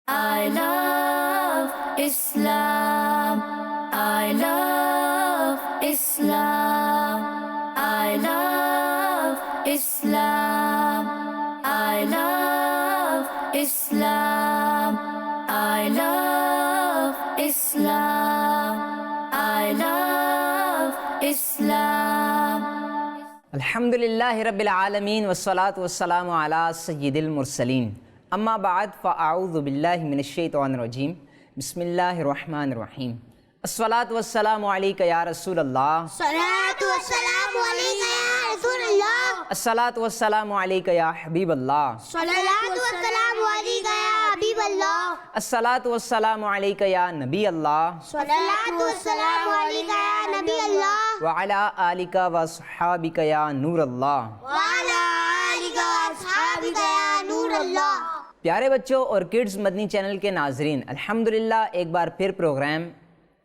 I love Islam. I love Islam. I love Islam. I love Islam. I love Islam. I love Islam. الحمدللہ رب العالمین والصلاة والسلام علی سید المرسلین اما بعد فاعوذ باللہ من الشیطان الرجیم بسم اللہ الرحمن الرحیم الصلاة والسلام علیک یا رسول اللہ الصلاة والسلام علیک یا رسول اللہ الصلاة والسلام علیک یا حبیب اللہ الصلاة والسلام علیک یا حبیب اللہ الصلاة والسلام علیک یا نبی اللہ الصلاة والسلام علیک یا نبی اللہ وعلی آلک وصحابک یا نور اللہ وعلی آلک واصحابک یا نور اللہ۔ پیارے بچوں اور کڈز مدنی چینل کے ناظرین، الحمدللہ ایک بار پھر پروگرام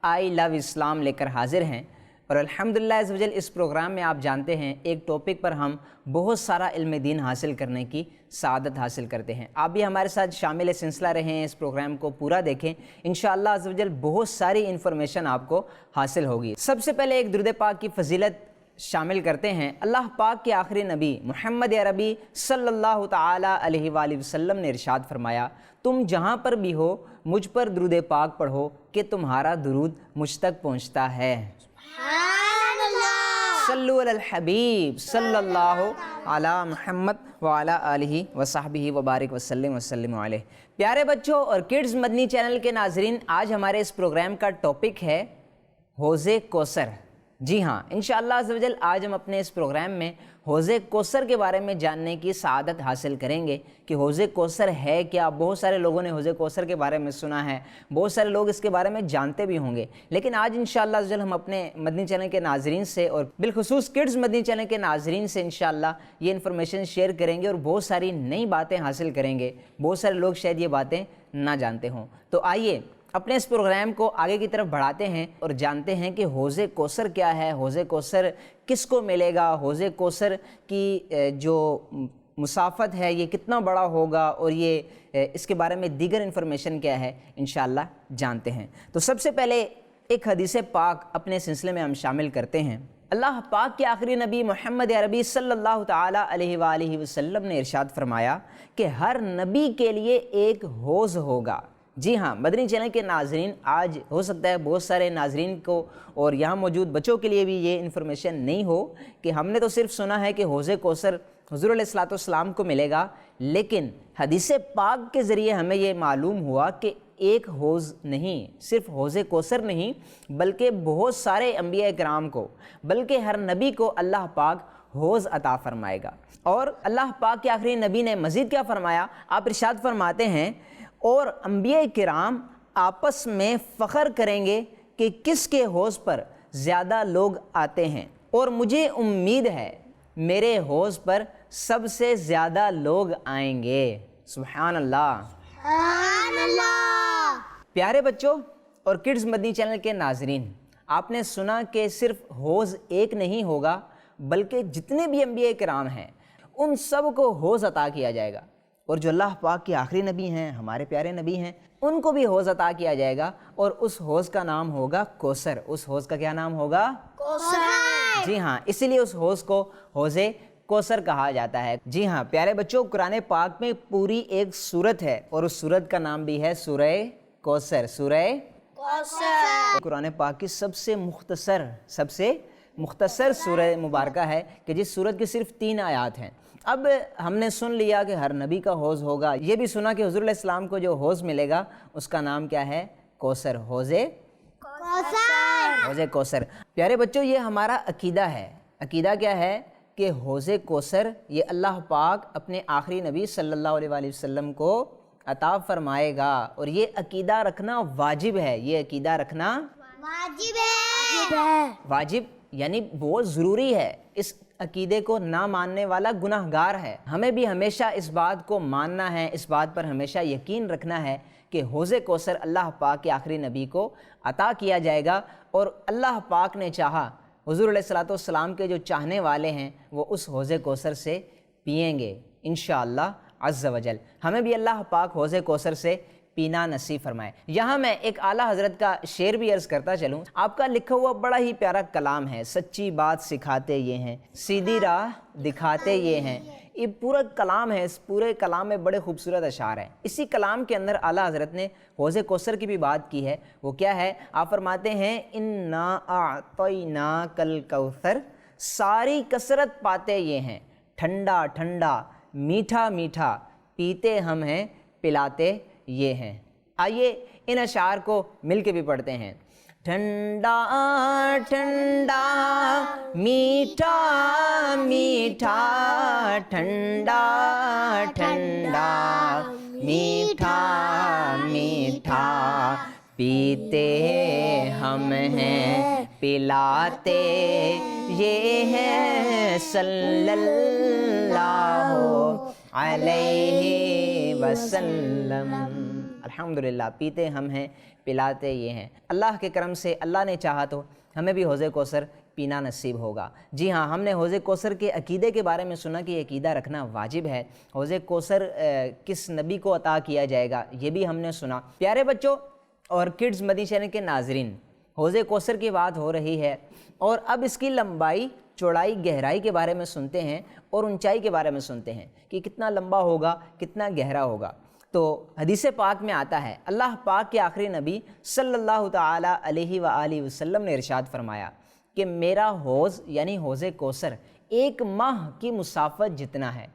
آئی لو اسلام لے کر حاضر ہیں، اور الحمدللہ عز وجل اس پروگرام میں آپ جانتے ہیں ایک ٹاپک پر ہم بہت سارا علم دین حاصل کرنے کی سعادت حاصل کرتے ہیں۔ آپ بھی ہمارے ساتھ شامل سلسلہ رہے ہیں، اس پروگرام کو پورا دیکھیں، انشاءاللہ عز وجل بہت ساری انفارمیشن آپ کو حاصل ہوگی۔ سب سے پہلے ایک درود پاک کی فضیلت شامل کرتے ہیں۔ اللہ پاک کے آخری نبی محمد عربی صلی اللہ تعالی علیہ وآلہ وسلم نے ارشاد فرمایا، تم جہاں پر بھی ہو مجھ پر درود پاک پڑھو کہ تمہارا درود مجھ تک پہنچتا ہے۔ سبحان اللہ۔ صلو علی الحبیب صلی اللہ علی محمد وعلی آلہ وصحبہ وبارک وسلم وسلم علیہ۔ پیارے بچوں اور کڈز مدنی چینل کے ناظرین، آج ہمارے اس پروگرام کا ٹاپک ہے حوض کوثر۔ جی ہاں، انشاءاللہ عز وجل آج ہم اپنے اس پروگرام میں حوض کوثر کے بارے میں جاننے کی سعادت حاصل کریں گے کہ حوض کوثر ہے کیا۔ بہت سارے لوگوں نے حوض کوثر کے بارے میں سنا ہے، بہت سارے لوگ اس کے بارے میں جانتے بھی ہوں گے، لیکن آج انشاءاللہ عز وجل ہم اپنے مدنی چینل کے ناظرین سے اور بالخصوص کڈز مدنی چینل کے ناظرین سے انشاءاللہ یہ انفارمیشن شیئر کریں گے اور بہت ساری نئی باتیں حاصل کریں گے۔ بہت سارے لوگ شاید یہ باتیں نہ جانتے ہوں، تو آئیے اپنے اس پروگرام کو آگے کی طرف بڑھاتے ہیں اور جانتے ہیں کہ حوض کوثر کیا ہے، حوض کوثر کس کو ملے گا، حوض کوثر کی جو مسافت ہے یہ کتنا بڑا ہوگا، اور یہ اس کے بارے میں دیگر انفارمیشن کیا ہے، انشاءاللہ جانتے ہیں۔ تو سب سے پہلے ایک حدیث پاک اپنے سلسلے میں ہم شامل کرتے ہیں۔ اللہ پاک کے آخری نبی محمد عربی صلی اللہ تعالی علیہ وآلہ وسلم نے ارشاد فرمایا کہ ہر نبی کے لیے ایک حوض ہوگا۔ جی ہاں، مدنی چینل کے ناظرین، آج ہو سکتا ہے بہت سارے ناظرین کو اور یہاں موجود بچوں کے لیے بھی یہ انفارمیشن نہیں ہو کہ ہم نے تو صرف سنا ہے کہ حوض کوثر حضور علیہ الصلوۃ والسلام کو ملے گا، لیکن حدیث پاک کے ذریعے ہمیں یہ معلوم ہوا کہ ایک حوض نہیں، صرف حوض کوثر نہیں، بلکہ بہت سارے انبیاء کرام کو، بلکہ ہر نبی کو اللہ پاک حوض عطا فرمائے گا۔ اور اللہ پاک کے آخری نبی نے مزید کیا فرمایا؟ آپ ارشاد فرماتے ہیں، اور انبیاء کرام آپس میں فخر کریں گے کہ کس کے حوض پر زیادہ لوگ آتے ہیں، اور مجھے امید ہے میرے حوض پر سب سے زیادہ لوگ آئیں گے۔ سبحان اللہ، سبحان اللہ۔ پیارے بچوں اور کڈز مدنی چینل کے ناظرین، آپ نے سنا کہ صرف حوض ایک نہیں ہوگا، بلکہ جتنے بھی انبیاء کرام ہیں ان سب کو حوض عطا کیا جائے گا، اور جو اللہ پاک کے آخری نبی ہیں، ہمارے پیارے نبی ہیں، ان کو بھی حوض عطا کیا جائے گا، اور اس حوض کا نام ہوگا کوثر۔ اس حوض کا کیا نام ہوگا؟ کوثر۔ جی ہاں، اسی لیے اس حوض کو حوض کوثر کہا جاتا ہے۔ جی ہاں پیارے بچوں، قرآن پاک میں پوری ایک سورت ہے، اور اس سورت کا نام بھی ہے سورہ کوثر۔ سورہ کوثر قرآن پاک کی سب سے مختصر سورہ مبارکہ ہے کہ جس سورت کی صرف 3 آیات ہیں۔ اب ہم نے سن لیا کہ ہر نبی کا حوض ہوگا، یہ بھی سنا کہ حضور علیہ السلام کو جو حوض ملے گا اس کا نام کیا ہے؟ کوثر، حوض کوثر۔ پیارے بچوں، یہ ہمارا عقیدہ ہے۔ عقیدہ کیا ہے؟ کہ حوض کوثر یہ اللہ پاک اپنے آخری نبی صلی اللہ علیہ وآلہ وسلم کو عطا فرمائے گا، اور یہ عقیدہ رکھنا واجب ہے۔ یہ عقیدہ رکھنا واجب ہے۔ واجب یعنی بہت ضروری ہے۔ اس عقیدے کو نہ ماننے والا گناہ گار ہے۔ ہمیں بھی ہمیشہ اس بات کو ماننا ہے، اس بات پر ہمیشہ یقین رکھنا ہے کہ حوض کوثر اللہ پاک کے آخری نبی کو عطا کیا جائے گا، اور اللہ پاک نے چاہا حضور علیہ الصلوۃ والسلام کے جو چاہنے والے ہیں وہ اس حوض کوثر سے پئیں گے انشاءاللہ عز و جل۔ ہمیں بھی اللہ پاک حوض کوثر سے پینا نصیب فرمائے۔ یہاں میں ایک اعلیٰ حضرت کا شعر بھی عرض کرتا چلوں۔ آپ کا لکھا ہوا بڑا ہی پیارا کلام ہے، سچی بات سکھاتے یہ ہیں، سیدھی راہ دکھاتے یہ ہیں۔ یہ پورا کلام ہے، اس پورے کلام میں بڑے خوبصورت اشعار ہیں۔ اسی کلام کے اندر اعلیٰ حضرت نے حوض کوثر کی بھی بات کی ہے۔ وہ کیا ہے؟ آپ فرماتے ہیں انا اعطیناک الکوثر، ساری کثرت پاتے یہ ہیں، ٹھنڈا ٹھنڈا میٹھا میٹھا پیتے ہم ہیں پلاتے یہ ہیں۔ آئیے ان اشعار کو مل کے بھی پڑھتے ہیں۔ ٹھنڈا ٹھنڈا میٹھا میٹھا، ٹھنڈا ٹھنڈا میٹھا میٹھا پیتے ہم ہیں پلاتے یہ ہیں، صلی اللہ علیہ وسلم۔ الحمدللہ، پیتے ہم ہیں پلاتے یہ ہیں۔ اللہ کے کرم سے اللہ نے چاہا تو ہمیں بھی حوض کوثر پینا نصیب ہوگا۔ جی ہاں، ہم نے حوض کوثر کے عقیدے کے بارے میں سنا کہ یہ عقیدہ رکھنا واجب ہے۔ حوض کوثر کس نبی کو عطا کیا جائے گا یہ بھی ہم نے سنا۔ پیارے بچوں اور کڈز مدنی چینل کے ناظرین، حوض کوثر کی بات ہو رہی ہے اور اب اس کی لمبائی، چوڑائی، گہرائی کے بارے میں سنتے ہیں اور اونچائی کے بارے میں سنتے ہیں کہ کتنا لمبا ہوگا، کتنا گہرا ہوگا۔ تو حدیث پاک میں آتا ہے، اللہ پاک کے آخری نبی صلی اللہ تعالی علیہ وآلہ وسلم نے ارشاد فرمایا کہ میرا حوض یعنی حوض کوثر 1 ماہ کی مسافت جتنا ہے۔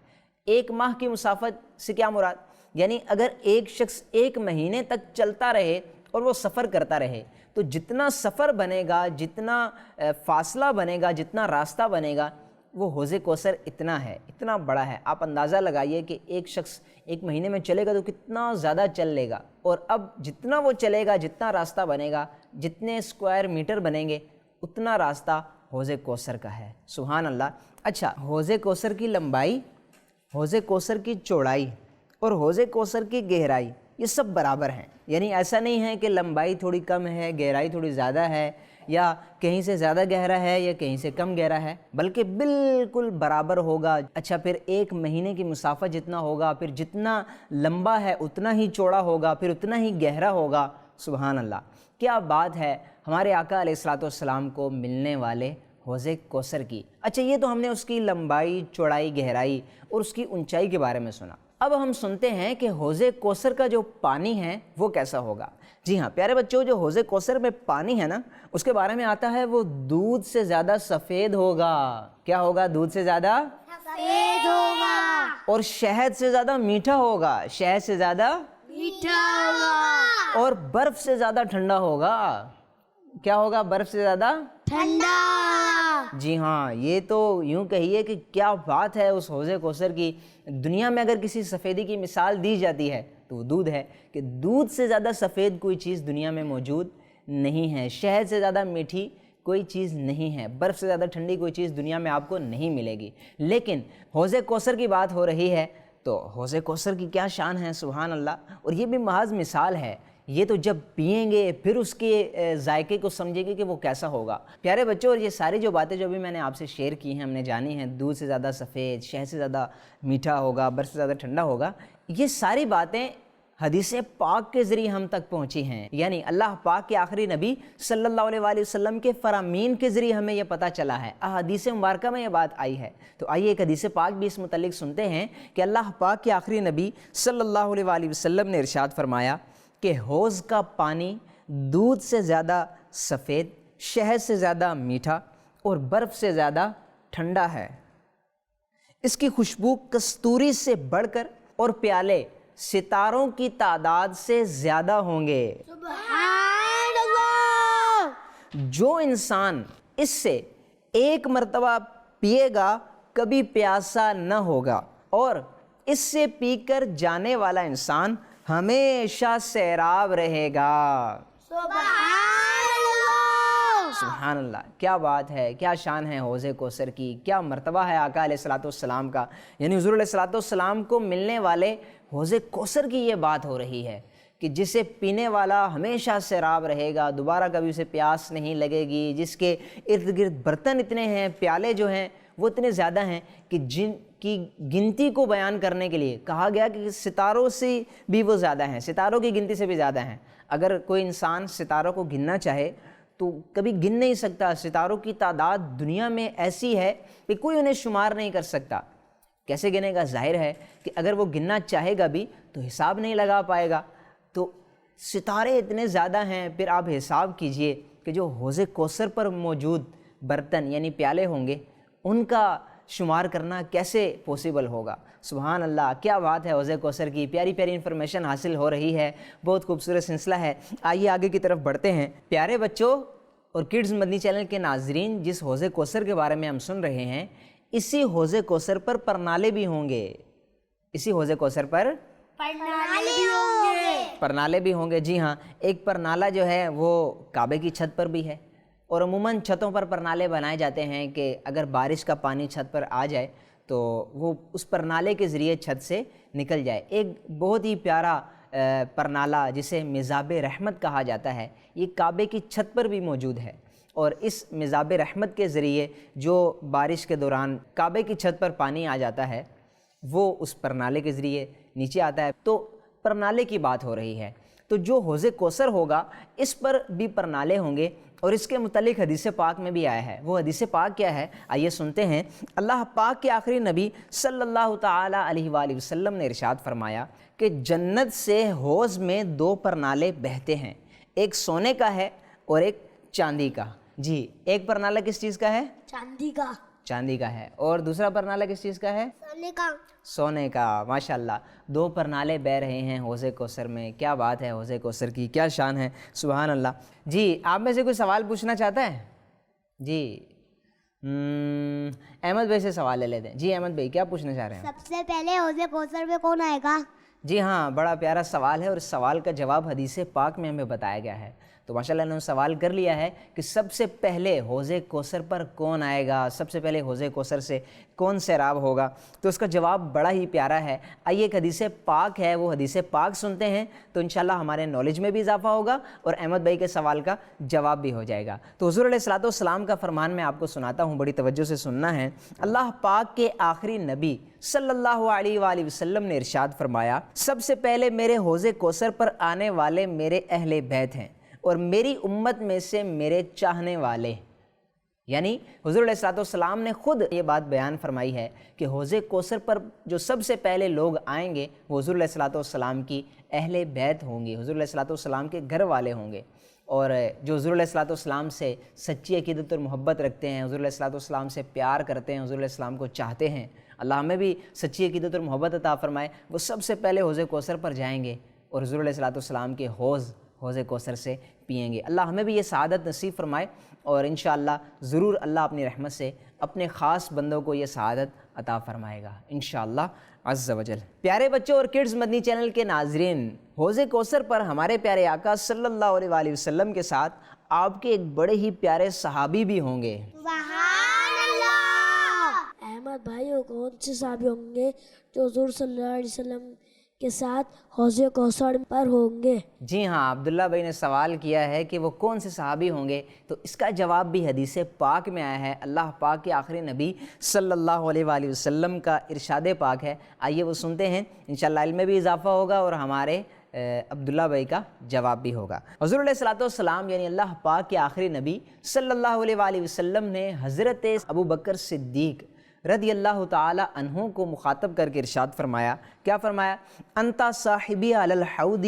1 ماہ کی مسافت سے کیا مراد؟ یعنی اگر ایک شخص 1 مہینے تک چلتا رہے اور وہ سفر کرتا رہے تو جتنا سفر بنے گا، جتنا فاصلہ بنے گا، جتنا راستہ بنے گا، وہ حوض کوثر اتنا ہے، اتنا بڑا ہے۔ آپ اندازہ لگائیے کہ ایک شخص 1 مہینے میں چلے گا تو کتنا زیادہ چل لے گا، اور اب جتنا وہ چلے گا، جتنا راستہ بنے گا، جتنے اسکوائر میٹر بنیں گے، اتنا راستہ حوض کوثر کا ہے۔ سبحان اللہ۔ اچھا، حوض کوثر کی لمبائی، حوض کوثر کی چوڑائی اور حوض کوثر کی گہرائی یہ سب برابر ہیں، یعنی ایسا نہیں ہے کہ لمبائی تھوڑی کم ہے، گہرائی تھوڑی زیادہ ہے، یا کہیں سے زیادہ گہرا ہے یا کہیں سے کم گہرا ہے، بلکہ بالکل برابر ہوگا۔ اچھا، پھر 1 مہینے کی مسافت جتنا ہوگا، پھر جتنا لمبا ہے اتنا ہی چوڑا ہوگا، پھر اتنا ہی گہرا ہوگا۔ سبحان اللہ، کیا بات ہے ہمارے آقا علیہ الصلوۃ والسلام کو ملنے والے حوض کوثر کی۔ اچھا، یہ تو ہم نے اس کی لمبائی، چوڑائی، گہرائی اور اس کی اونچائی کے بارے میں سنا۔ اب ہم سنتے ہیں کہ حوض کوثر کا جو پانی ہے وہ کیسا ہوگا۔ جی ہاں پیارے بچوں، جو حوض کوثر میں پانی ہے نا، اس کے بارے میں آتا ہے وہ دودھ سے زیادہ سفید ہوگا۔ کیا ہوگا؟ دودھ سے زیادہ سفید ہوگا اور شہد سے زیادہ میٹھا ہوگا، شہد سے زیادہ میٹھا ہوگا اور برف سے زیادہ ٹھنڈا ہوگا۔ کیا ہوگا؟ برف سے زیادہ ٹھنڈا۔ جی ہاں، یہ تو یوں کہیے کہ کیا بات ہے اس حوض کوثر کی۔ دنیا میں اگر کسی سفیدی کی مثال دی جاتی ہے تو وہ دودھ ہے، کہ دودھ سے زیادہ سفید کوئی چیز دنیا میں موجود نہیں ہے، شہد سے زیادہ میٹھی کوئی چیز نہیں ہے، برف سے زیادہ ٹھنڈی کوئی چیز دنیا میں آپ کو نہیں ملے گی۔ لیکن حوض کوثر کی بات ہو رہی ہے تو حوض کوثر کی کیا شان ہے، سبحان اللہ۔ اور یہ بھی محض مثال ہے، یہ تو جب پئیں گے پھر اس کے ذائقے کو سمجھیں گے کہ وہ کیسا ہوگا۔ پیارے بچوں، اور یہ ساری جو باتیں جو بھی میں نے آپ سے شیئر کی ہیں، ہم نے جانی ہیں، دودھ سے زیادہ سفید، شہد سے زیادہ میٹھا ہوگا، برف سے زیادہ ٹھنڈا ہوگا، یہ ساری باتیں حدیث پاک کے ذریعے ہم تک پہنچی ہیں، یعنی اللہ پاک کے آخری نبی صلی اللہ علیہ وآلہ وسلم کے فرامین کے ذریعے ہمیں یہ پتہ چلا ہے، احادیث مبارکہ میں یہ بات آئی ہے۔ تو آئیے ایک حدیث پاک بھی اس متعلق سنتے ہیں کہ اللہ پاک کے آخری نبی صلی اللہ علیہ وآلہ وسلم نے ارشاد فرمایا کہ حوض کا پانی دودھ سے زیادہ سفید، شہد سے زیادہ میٹھا اور برف سے زیادہ ٹھنڈا ہے۔ اس کی خوشبو کستوری سے بڑھ کر اور پیالے ستاروں کی تعداد سے زیادہ ہوں گے۔ سبحان اللہ۔ جو انسان اس سے 1 مرتبہ پیے گا کبھی پیاسا نہ ہوگا، اور اس سے پی کر جانے والا انسان ہمیشہ سیراب رہے گا۔ سبحان اللہ۔ سبحان اللہ، کیا بات ہے، کیا شان ہے حوض کوثر کی، کیا مرتبہ ہے آقا علیہ الصلوۃ والسلام کا، یعنی حضور علیہ الصلوۃ والسلام کو ملنے والے حوض کوثر کی یہ بات ہو رہی ہے کہ جسے پینے والا ہمیشہ سیراب رہے گا، دوبارہ کبھی اسے پیاس نہیں لگے گی، جس کے ارد گرد برتن اتنے ہیں، پیالے جو ہیں وہ اتنے زیادہ ہیں کہ جن کی گنتی کو بیان کرنے کے لیے کہا گیا کہ ستاروں سے بھی وہ زیادہ ہیں، ستاروں کی گنتی سے بھی زیادہ ہیں۔ اگر کوئی انسان ستاروں کو گننا چاہے تو کبھی گن نہیں سکتا۔ ستاروں کی تعداد دنیا میں ایسی ہے کہ کوئی انہیں شمار نہیں کر سکتا۔ کیسے گنے گا؟ ظاہر ہے کہ اگر وہ گننا چاہے گا بھی تو حساب نہیں لگا پائے گا۔ تو ستارے اتنے زیادہ ہیں، پھر آپ حساب کیجئے کہ جو حوض کوثر پر موجود برتن یعنی پیالے ہوں گے ان کا شمار کرنا کیسے پوسیبل ہوگا۔ سبحان اللہ، کیا بات ہے حوض کوثر کی، پیاری پیاری انفارمیشن حاصل ہو رہی ہے، بہت خوبصورت سلسلہ ہے۔ آئیے آگے کی طرف بڑھتے ہیں۔ پیارے بچوں اور کڈز مدنی چینل کے ناظرین، جس حوض کوثر کے بارے میں ہم سن رہے ہیں، اسی حوض کوثر پر پرنالے بھی ہوں گے۔ اسی حوض کوثر پر پرنالے بھی ہوں گے۔ جی ہاں، ایک پرنالہ جو ہے وہ کعبے کی چھت پر بھی ہے، اور عموماً چھتوں پر پرنالے بنائے جاتے ہیں کہ اگر بارش کا پانی چھت پر آ جائے تو وہ اس پرنالے کے ذریعے چھت سے نکل جائے۔ ایک بہت ہی پیارا پرنالہ جسے مزاب رحمت کہا جاتا ہے، یہ کعبے کی چھت پر بھی موجود ہے، اور اس مزاب رحمت کے ذریعے جو بارش کے دوران کعبے کی چھت پر پانی آ جاتا ہے وہ اس پرنالے کے ذریعے نیچے آتا ہے۔ تو پرنالے کی بات ہو رہی ہے، تو جو حوض کوثر ہوگا اس پر بھی پرنالے ہوں گے، اور اس کے متعلق حدیث پاک میں بھی آیا ہے۔ وہ حدیث پاک کیا ہے؟ آئیے سنتے ہیں۔ اللہ پاک کے آخری نبی صلی اللہ تعالی علیہ وآلہ وسلم نے ارشاد فرمایا کہ جنت سے حوض میں 2 پرنالے بہتے ہیں، ایک سونے کا ہے اور ایک چاندی کا۔ جی، ایک پرنالہ کس چیز کا ہے؟ چاندی کا ہے، اور دوسرا پرنالہ کس چیز کا ہے؟ سونے کا۔ ماشاءاللہ، 2 پرنالے بہ رہے ہیں حوض کوثر میں۔ کیا بات ہے حوض کوثر کی، کیا شان ہے، سبحان اللہ۔ جی، آپ میں سے کوئی سوال پوچھنا چاہتا ہے؟ جی، احمد بھائی سے سوال لے لیتے ہیں۔ جی احمد بھائی، کیا پوچھنا چاہ رہے ہیں؟ سب سے پہلے حوض کوثر میں کون آئے گا؟ جی ہاں، بڑا پیارا سوال ہے، اور اس سوال کا جواب حدیث پاک میں ہمیں بتایا گیا ہے۔ تو ماشاءاللہ انہوں نے سوال کر لیا ہے کہ سب سے پہلے حوض کوثر پر کون آئے گا، سب سے پہلے حوض کوثر سے کون سیراب ہوگا؟ تو اس کا جواب بڑا ہی پیارا ہے۔ آئیے ایک حدیث پاک ہے، وہ حدیث پاک سنتے ہیں تو انشاءاللہ ہمارے نالج میں بھی اضافہ ہوگا، اور احمد بھائی کے سوال کا جواب بھی ہو جائے گا۔ تو حضور علیہ الصلوۃ والسلام کا فرمان میں آپ کو سناتا ہوں، بڑی توجہ سے سننا ہے۔ اللہ پاک کے آخری نبی صلی اللہ علیہ وآلہ وسلم نے ارشاد فرمایا، سب سے پہلے میرے حوض کوثر پر آنے والے میرے اہل بیت ہیں، اور میری امت میں سے میرے چاہنے والے۔ یعنی حضور علیہ الصلوۃ والسلام نے خود یہ بات بیان فرمائی ہے کہ حوض کوثر پر جو سب سے پہلے لوگ آئیں گے وہ حضور علیہ الصلوۃ والسلام کی اہل بیت ہوں گے، حضور علیہ الصلوۃ والسلام کے گھر والے ہوں گے، اور جو حضور علیہ الصلوۃ والسلام سے سچی عقیدت اور محبت رکھتے ہیں، حضور علیہ الصلوۃ والسلام سے پیار کرتے ہیں، حضور علیہ السلام کو چاہتے ہیں۔ اللہ ہمیں بھی سچی عقیدت اور محبت عطا فرمائے۔ وہ سب سے پہلے حوض کوثر پر جائیں گے اور حضور علیہ الصلوۃ والسلام کے حوض کوثر سے پئیں گے۔ اللہ ہمیں بھی یہ سعادت نصیب فرمائے، اور انشاءاللہ ضرور اللہ اپنی رحمت سے اپنے خاص بندوں کو یہ سعادت عطا فرمائے گا انشاءاللہ عز و جل۔ پیارے بچوں اور کڈز مدنی چینل کے ناظرین، حوض کوثر پر ہمارے پیارے آقا صلی اللہ علیہ وآلہ وسلم کے ساتھ آپ کے ایک بڑے ہی پیارے صحابی بھی ہوں گے۔ سبحان اللہ۔ احمد بھائی، وہ کون سے صحابی ہوں گے جو حضور صلی اللہ علیہ وسلم کے ساتھ حوض کوثر پر ہوں گے؟ جی ہاں، عبداللہ بھائی نے سوال کیا ہے کہ وہ کون سے صحابی ہوں گے، تو اس کا جواب بھی حدیث پاک میں آیا ہے۔ اللہ پاک کے آخری نبی صلی اللہ علیہ وآلہ وسلم کا ارشاد پاک ہے، آئیے وہ سنتے ہیں، انشاءاللہ علم میں بھی اضافہ ہوگا اور ہمارے عبداللہ بھائی کا جواب بھی ہوگا۔ حضور علیہ الصلوۃ والسلام یعنی اللہ پاک کے آخری نبی صلی اللہ علیہ وآلہ وسلم نے حضرت ابو بکر صدیق رضی اللہ تعالی عنہ کو مخاطب کر کے ارشاد فرمایا، کیا فرمایا؟ انتا صاحبی علی الحوض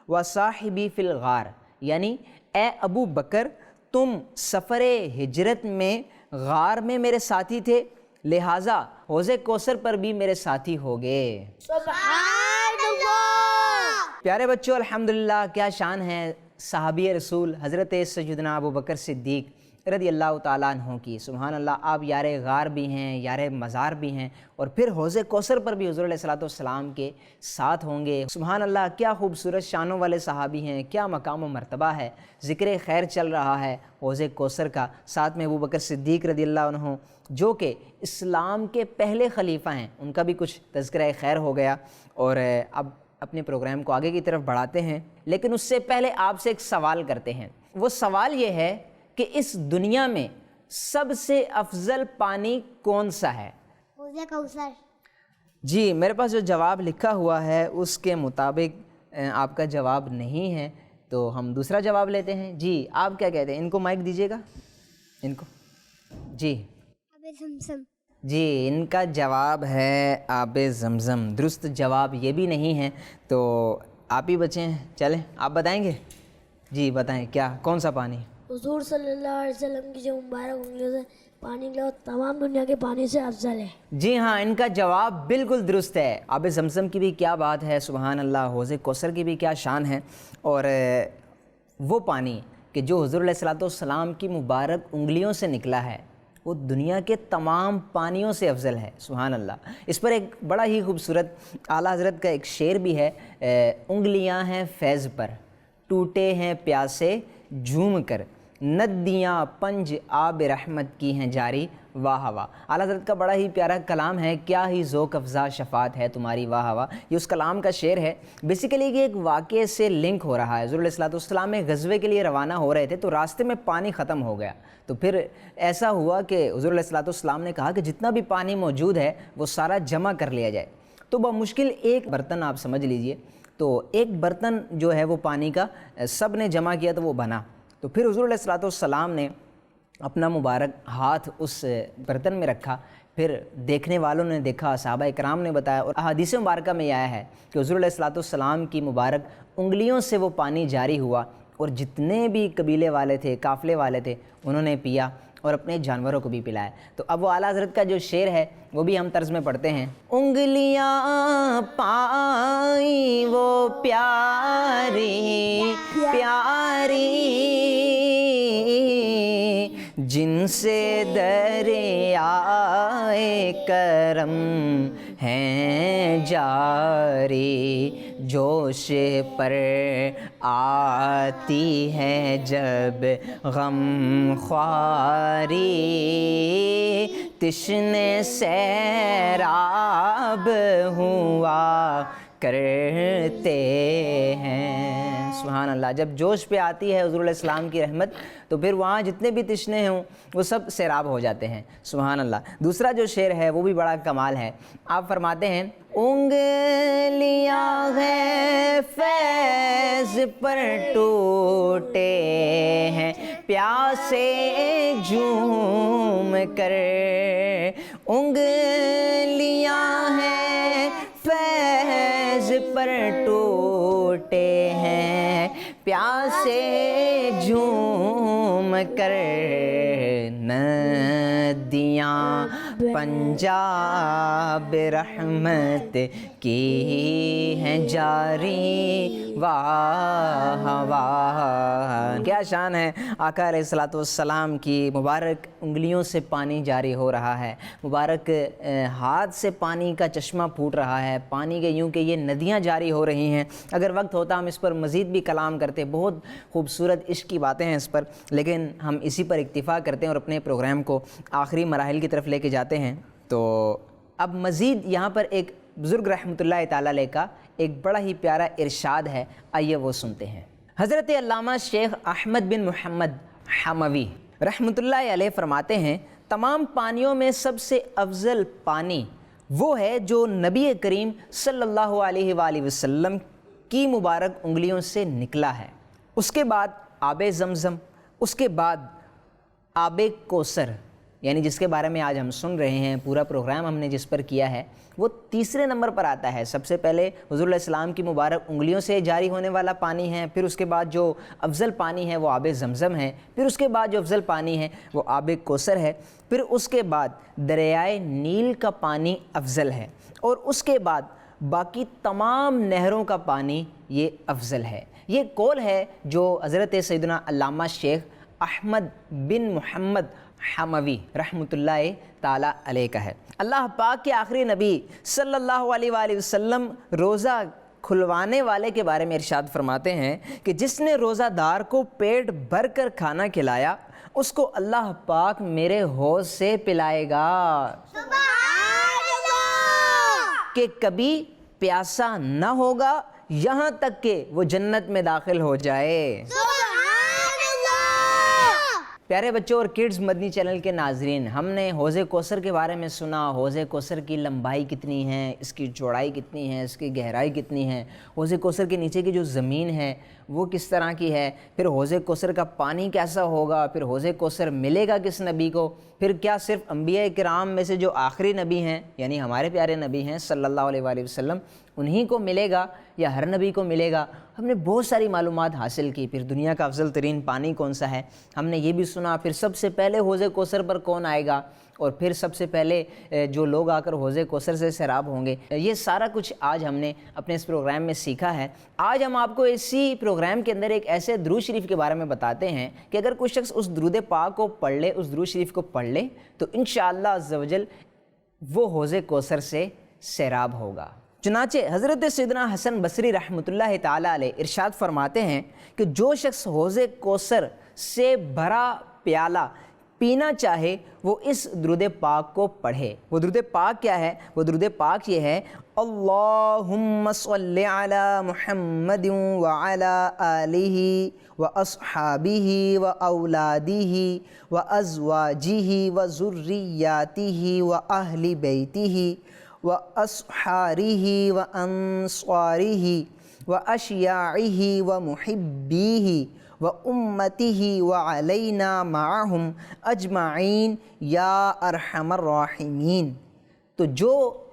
و صاحبی فی الغار، یعنی اے ابو بکر تم سفر ہجرت میں غار میں میرے ساتھی تھے، لہٰذا حوض کوثر پر بھی میرے ساتھی ہوگے۔ سبحان اللہ۔ پیارے بچوں، الحمدللہ کیا شان ہے صحابی رسول حضرت سیدنا ابو بکر صدیق رضی اللہ تعالیٰ عنہ کی۔ سبحان اللہ، آپ یار غار بھی ہیں، یار مزار بھی ہیں، اور پھر حوض کوثر پر بھی حضور علیہ الصلوۃ والسلام کے ساتھ ہوں گے۔ سبحان اللہ، کیا خوبصورت شانوں والے صحابی ہیں، کیا مقام و مرتبہ ہے۔ ذکر خیر چل رہا ہے حوض کوثر کا، ساتھ میں ابو بکر صدیق رضی اللہ عنہ جو کہ اسلام کے پہلے خلیفہ ہیں، ان کا بھی کچھ تذکرہ خیر ہو گیا۔ اور اب اپنے پروگرام کو آگے کی طرف بڑھاتے ہیں، لیکن اس سے پہلے آپ سے ایک سوال کرتے ہیں۔ وہ سوال یہ ہے کہ اس دنیا میں سب سے افضل پانی کون سا ہے؟ حوض کوثر۔ جی میرے پاس جو جواب لکھا ہوا ہے اس کے مطابق آپ کا جواب نہیں ہے، تو ہم دوسرا جواب لیتے ہیں۔ جی آپ کیا کہتے ہیں؟ ان کو مائک دیجیے گا، ان کو۔ جی آب زمزم۔ جی ان کا جواب ہے آب زمزم۔ درست جواب یہ بھی نہیں ہے، تو آپ ہی بچے ہیں، چلیں آپ بتائیں گے۔ جی بتائیں کیا، کون سا پانی؟ حضور صلی اللہ علیہ وسلم کی جو مبارک انگلیوں سے پانی نکلا وہ تمام دنیا کے پانی سے افضل ہے۔ جی ہاں ان کا جواب بالکل درست ہے۔ آب زمزم کی بھی کیا بات ہے، سبحان اللہ، حوض کوثر کی بھی کیا شان ہے، اور وہ پانی کہ جو حضور علیہ الصلوۃ والسلام کی مبارک انگلیوں سے نکلا ہے وہ دنیا کے تمام پانیوں سے افضل ہے، سبحان اللہ۔ اس پر ایک بڑا ہی خوبصورت اعلیٰ حضرت کا ایک شعر بھی ہے، انگلیاں ہیں فیض پر ٹوٹے ہیں پیاسے جھوم کر، ندیاں پنج آب رحمت کی ہیں جاری، واہ واہ۔ اعلیٰ حضرت کا بڑا ہی پیارا کلام ہے، کیا ہی ذوق افزا شفاعت ہے تمہاری، واہ واہ، یہ اس کلام کا شعر ہے۔ بیسیکلی یہ ایک واقعے سے لنک ہو رہا ہے۔ حضور علیہ الصلوۃ والسلام ایک غزوے کے لیے روانہ ہو رہے تھے، تو راستے میں پانی ختم ہو گیا، تو پھر ایسا ہوا کہ حضور علیہ الصلوۃ والسلام نے کہا کہ جتنا بھی پانی موجود ہے وہ سارا جمع کر لیا جائے۔ تو بمشکل ایک برتن آپ سمجھ لیجئے، تو ایک برتن جو ہے وہ پانی کا سب نے جمع کیا تو وہ بنا۔ تو پھر حضور علیہ الصلوۃ والسلام نے اپنا مبارک ہاتھ اس برتن میں رکھا، پھر دیکھنے والوں نے دیکھا، صحابہ کرام نے بتایا، اور احادیث مبارکہ میں یہ آیا ہے کہ حضور علیہ الصلوۃ والسلام کی مبارک انگلیوں سے وہ پانی جاری ہوا، اور جتنے بھی قبیلے والے تھے، قافلے والے تھے، انہوں نے پیا اور اپنے جانوروں کو بھی پلایا۔ تو اب وہ اعلیٰ حضرت کا جو شعر ہے وہ بھی ہم طرز میں پڑھتے ہیں۔ انگلیاں پائیں وہ پیاری پیاری جن سے دریائے کرم ہیں جاری، جوش پر آتی ہے جب غم خواری، تشنے سیراب ہوا کرتے ہیں، سبحان اللہ۔ جب جوش پہ آتی ہے حضور علیہ السلام کی رحمت تو پھر وہاں جتنے بھی تشنے ہوں وہ سب سیراب ہو جاتے ہیں، سبحان اللہ۔ دوسرا جو شعر ہے وہ بھی بڑا کمال ہے، آپ فرماتے ہیں انگلیاں ہیں فیض پر ٹوٹے ہیں پیاسے جھوم کر، انگلیاں ہیں فیض پر ٹوٹے ہیں پیاسے جھوم کر، ندیاں پنجاب رحمت کی ہیں جاری، واہ واہ۔ کیا شان ہے آقا علیہ الصلوۃ والسلام کی، مبارک انگلیوں سے پانی جاری ہو رہا ہے، مبارک ہاتھ سے پانی کا چشمہ پھوٹ رہا ہے، پانی کے یوں کہ یہ ندیاں جاری ہو رہی ہیں۔ اگر وقت ہوتا ہم اس پر مزید بھی کلام کرتے، بہت خوبصورت عشق کی باتیں ہیں اس پر، لیکن ہم اسی پر اکتفا کرتے ہیں اور اپنے پروگرام کو آخری مراحل کی طرف لے کے جاتے ہیں۔ تو اب مزید یہاں پر ایک بزرگ رحمۃ اللہ تعالیٰ علیہ کا ایک بڑا ہی پیارا ارشاد ہے، آئیے وہ سنتے ہیں۔ حضرت علامہ شیخ احمد بن محمد حموی رحمۃ اللہ علیہ فرماتے ہیں، تمام پانیوں میں سب سے افضل پانی وہ ہے جو نبی کریم صلی اللہ علیہ وآلہ وسلم کی مبارک انگلیوں سے نکلا ہے، اس کے بعد آب زمزم، اس کے بعد آب کوثر، یعنی جس کے بارے میں آج ہم سن رہے ہیں، پورا پروگرام ہم نے جس پر کیا ہے وہ تیسرے نمبر پر آتا ہے۔ سب سے پہلے حضور علیہ السلام کی مبارک انگلیوں سے جاری ہونے والا پانی ہے، پھر اس کے بعد جو افضل پانی ہے وہ آب زمزم ہے، پھر اس کے بعد جو افضل پانی ہے وہ آب کوثر ہے، پھر اس کے بعد دریائے نیل کا پانی افضل ہے، اور اس کے بعد باقی تمام نہروں کا پانی یہ افضل ہے۔ یہ قول ہے جو حضرت سیدنا علامہ شیخ احمد بن محمد حموی رحمۃ اللہ تعالیٰ علیہ کا ہے۔ اللہ پاک کے آخری نبی صلی اللہ علیہ وآلہ وسلم روزہ کھلوانے والے کے بارے میں ارشاد فرماتے ہیں کہ جس نے روزہ دار کو پیٹ بھر کر کھانا کھلایا اس کو اللہ پاک میرے حوض سے پلائے گا کہ کبھی پیاسا نہ ہوگا یہاں تک کہ وہ جنت میں داخل ہو جائے۔ پیارے بچوں اور کڈز مدنی چینل کے ناظرین، ہم نے حوض کوثر کے بارے میں سنا۔ حوض کوثر کی لمبائی کتنی ہے، اس کی چوڑائی کتنی ہے، اس کی گہرائی کتنی ہے، حوض کوثر کے نیچے کی جو زمین ہے وہ کس طرح کی ہے، پھر حوض کوثر کا پانی کیسا ہوگا، پھر حوض کوثر ملے گا کس نبی کو، پھر کیا صرف انبیاء کرام میں سے جو آخری نبی ہیں یعنی ہمارے پیارے نبی ہیں صلی اللہ علیہ وآلہ وسلم انہی کو ملے گا یا ہر نبی کو ملے گا۔ ہم نے بہت ساری معلومات حاصل کی۔ پھر دنیا کا افضل ترین پانی کون سا ہے ہم نے یہ بھی سنا۔ پھر سب سے پہلے حوض کوثر پر کون آئے گا، اور پھر سب سے پہلے جو لوگ آ کر حوض کوثر سے سیراب ہوں گے۔ یہ سارا کچھ آج ہم نے اپنے اس پروگرام میں سیکھا ہے۔ آج ہم آپ کو اسی پروگرام کے اندر ایک ایسے درود شریف کے بارے میں بتاتے ہیں کہ اگر کوئی شخص اس درود پاک کو پڑھ لے، اس درود شریف کو پڑھ لے تو انشاءاللہ عز و جل وہ حوض کوثر سے سیراب ہوگا۔ چنانچہ حضرت سیدنا حسن بصری رحمۃ اللہ تعالیٰ علیہ ارشاد فرماتے ہیں کہ جو شخص حوض کوثر سے بھرا پیالہ پینا چاہے وہ اس درود پاک کو پڑھے۔ وہ درود پاک کیا ہے؟ وہ درود پاک یہ ہے: اللہم صلی علی محمد وعلی آلہ واصحابہ واولادہ وازواجہ وذریاتہ واہل بیتہ وأصحارہ وأنصارہ وأشیاعہ ومحبیہ وأمتہ وعلینا معہم اجمعین یا ارحم الراحمین۔ تو جو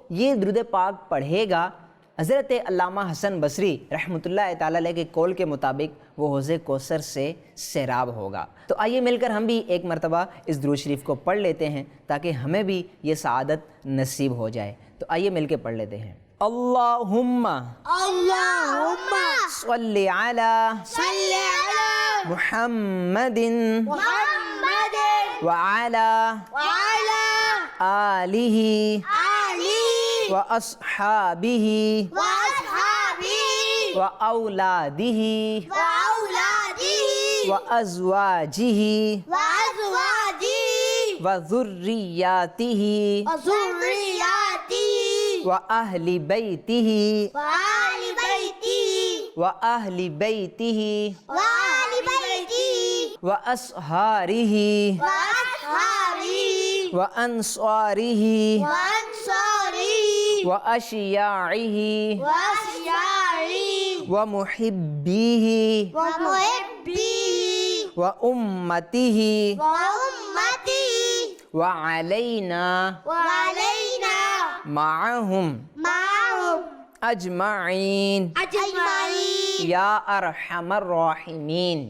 یہ درود پاک پڑھے گا، حضرت علامہ حسن بصری رحمۃ اللہ تعالیٰ علیہ کے قول کے مطابق وہ حوض کوثر سے سیراب ہوگا۔ تو آئیے مل کر ہم بھی ایک مرتبہ اس درود شریف کو پڑھ لیتے ہیں تاکہ ہمیں بھی یہ سعادت نصیب ہو جائے۔ تو آئیے مل کے پڑھ لیتے ہیں۔ اللہم صلی علی محمد وعلی آلہ واصحابہ واولادہ وازواجہ وذریاتہ واہل بیتہ واہل بیتہ واصحارہ وانصارہ واشیاعہ ومحبیہ وامتہ وعلینا معہم اجمعین یا ارحم الراحمین۔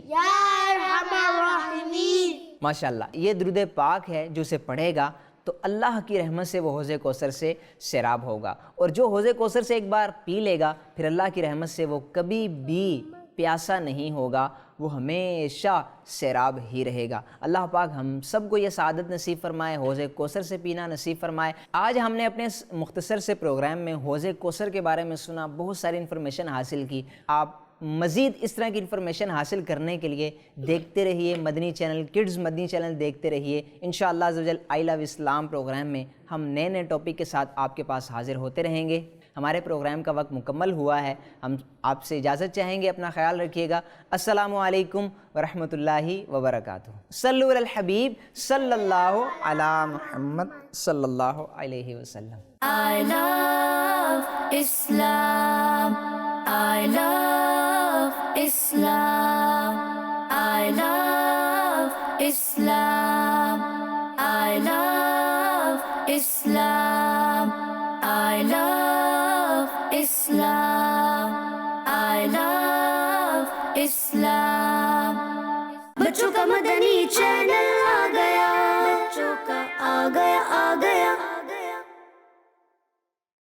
ماشاءاللہ، یہ درود پاک ہے جو اسے پڑھے گا تو اللہ کی رحمت سے وہ حوض کوثر سے سیراب ہوگا، اور جو حوض کوثر سے ایک بار پی لے گا پھر اللہ کی رحمت سے وہ کبھی بھی پیاسا نہیں ہوگا، وہ ہمیشہ سیراب ہی رہے گا۔ اللہ پاک ہم سب کو یہ سعادت نصیب فرمائے، حوض کوثر سے پینا نصیب فرمائے۔ آج ہم نے اپنے مختصر سے پروگرام میں حوض کوثر کے بارے میں سنا، بہت ساری انفارمیشن حاصل کی۔ آپ مزید اس طرح کی انفارمیشن حاصل کرنے کے لیے دیکھتے رہیے مدنی چینل، کڈز مدنی چینل دیکھتے رہیے۔ انشاءاللہ عز و جل آئی لو اسلام پروگرام میں ہم نئے نئے ٹاپک کے ساتھ آپ کے پاس حاضر ہوتے رہیں گے۔ ہمارے پروگرام کا وقت مکمل ہوا ہے، ہم آپ سے اجازت چاہیں گے، اپنا خیال رکھیے گا۔ السلام علیکم ورحمۃ اللہ وبرکاتہ۔ صلو علی الحبیب صلی اللہ علی محمد صلی اللہ علیہ وسلم۔ I love Islam. I love Islam. I love Islam.